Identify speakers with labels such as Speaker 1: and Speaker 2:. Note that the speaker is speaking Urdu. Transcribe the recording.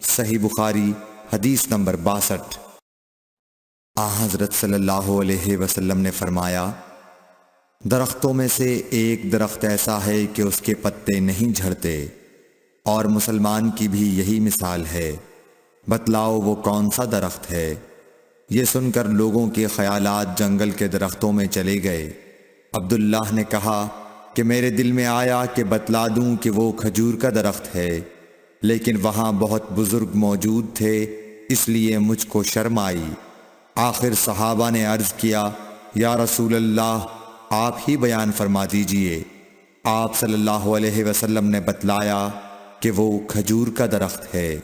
Speaker 1: صحیح بخاری حدیث نمبر 62۔ حضرت صلی اللہ علیہ وسلم نے فرمایا، درختوں میں سے ایک درخت ایسا ہے کہ اس کے پتے نہیں جھڑتے، اور مسلمان کی بھی یہی مثال ہے، بتلاؤ وہ کون سا درخت ہے؟ یہ سن کر لوگوں کے خیالات جنگل کے درختوں میں چلے گئے۔ عبداللہ نے کہا کہ میرے دل میں آیا کہ بتلا دوں کہ وہ کھجور کا درخت ہے، لیکن وہاں بہت بزرگ موجود تھے، اس لیے مجھ کو شرم آئی۔ آخر صحابہ نے عرض کیا، یا رسول اللہ، آپ ہی بیان فرما دیجئے۔ آپ صلی اللہ علیہ وسلم نے بتلایا کہ وہ کھجور کا درخت ہے۔